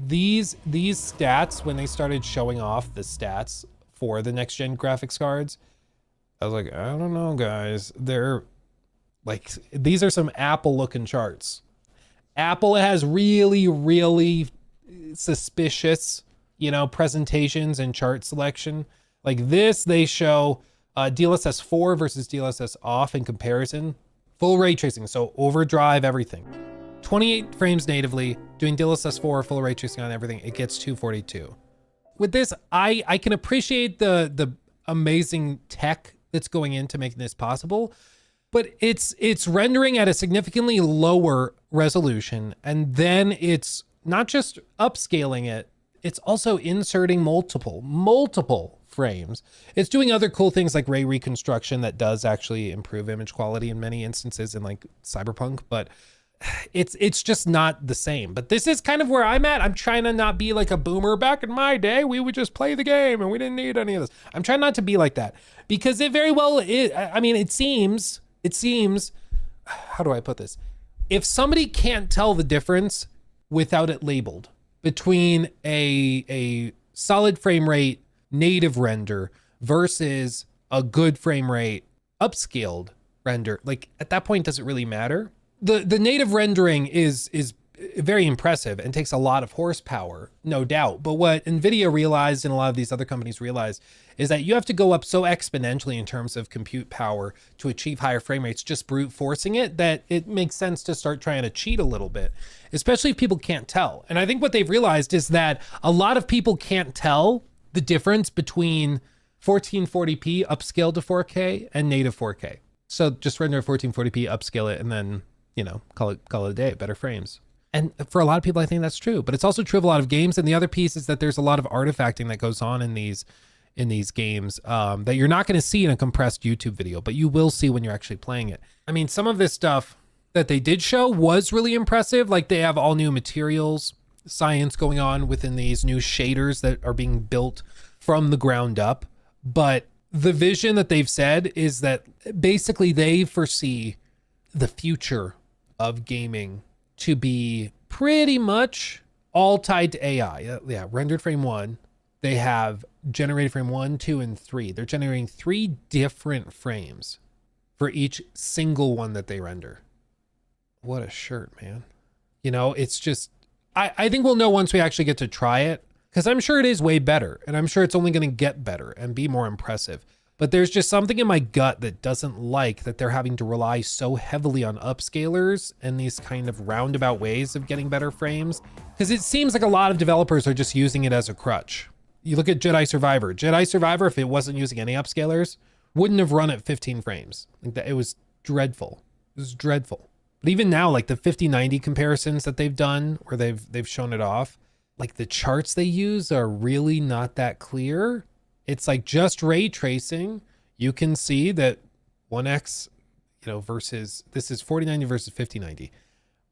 these stats, when they started showing off the stats for the next gen graphics cards, I was like, I don't know, guys. They're like, these are some Apple looking charts. Apple has really, really suspicious, you know, presentations and chart selection. Like this, they show DLSS 4 versus DLSS off in comparison. Full ray tracing, so overdrive everything. 28 frames natively, doing DLSS 4, full ray tracing on everything, it gets 242. With this, I can appreciate the amazing tech that's going into making this possible, but it's rendering at a significantly lower resolution, and then it's not just upscaling it, it's also inserting multiple frames. It's doing other cool things like ray reconstruction that does actually improve image quality in many instances in like Cyberpunk, but it's just not the same. But this is kind of where I'm at. I'm trying to not be like a boomer. Back in my day, we would just play the game and we didn't need any of this. I'm trying not to be like that, because it very well is. I mean, it seems, how do I put this? If somebody can't tell the difference without it labeled between a solid frame rate native render versus a good frame rate upscaled render, like at that point, does it really matter? The native rendering is very impressive and takes a lot of horsepower, no doubt. But what NVIDIA realized, and a lot of these other companies realize, is that you have to go up so exponentially in terms of compute power to achieve higher frame rates, just brute forcing it, that it makes sense to start trying to cheat a little bit, especially if people can't tell. And I think what they've realized is that a lot of people can't tell the difference between 1440p upscaled to 4K and native 4K. So just render 1440p, upscale it, and then, you know, call it a day, better frames. And for a lot of people, I think that's true, but it's also true of a lot of games. And the other piece is that there's a lot of artifacting that goes on in these games that you're not going to see in a compressed YouTube video, but you will see when you're actually playing it. I mean, some of this stuff that they did show was really impressive. Like they have all new materials, science going on within these new shaders that are being built from the ground up. But the vision that they've said is that basically they foresee the future of gaming to be pretty much all tied to AI. Yeah, rendered frame 1. They have generated frame 1, 2, and 3. They're generating 3 different frames for each single one that they render. What a shirt, man. You know, it's just, I think we'll know once we actually get to try it, because I'm sure it is way better, and I'm sure it's only going to get better and be more impressive. But there's just something in my gut that doesn't like that they're having to rely so heavily on upscalers and these kind of roundabout ways of getting better frames. Because it seems like a lot of developers are just using it as a crutch. You look at Jedi Survivor. Jedi Survivor, if it wasn't using any upscalers, wouldn't have run at 15 frames. Like that, it was dreadful. It was dreadful. But even now, like the 5090 comparisons that they've done, where they've shown it off, like the charts they use are really not that clear. It's like just ray tracing. You can see that 1x, you know, versus this is 4090 versus 5090.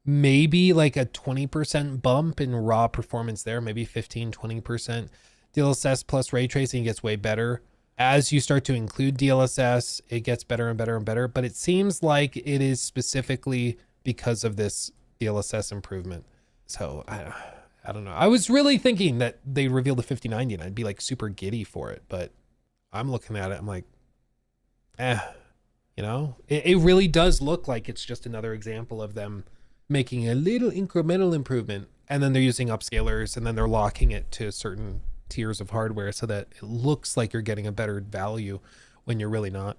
Maybe like a 20% bump in raw performance there, maybe 15, 20%. DLSS plus ray tracing gets way better. As you start to include DLSS, it gets better and better and better. But it seems like it is specifically because of this DLSS improvement. So I don't know. I was really thinking that they revealed the 5090 and I'd be like super giddy for it, but I'm looking at it, I'm like, you know, it really does look like it's just another example of them making a little incremental improvement, and then they're using upscalers, and then they're locking it to certain tiers of hardware so that it looks like you're getting a better value when you're really not.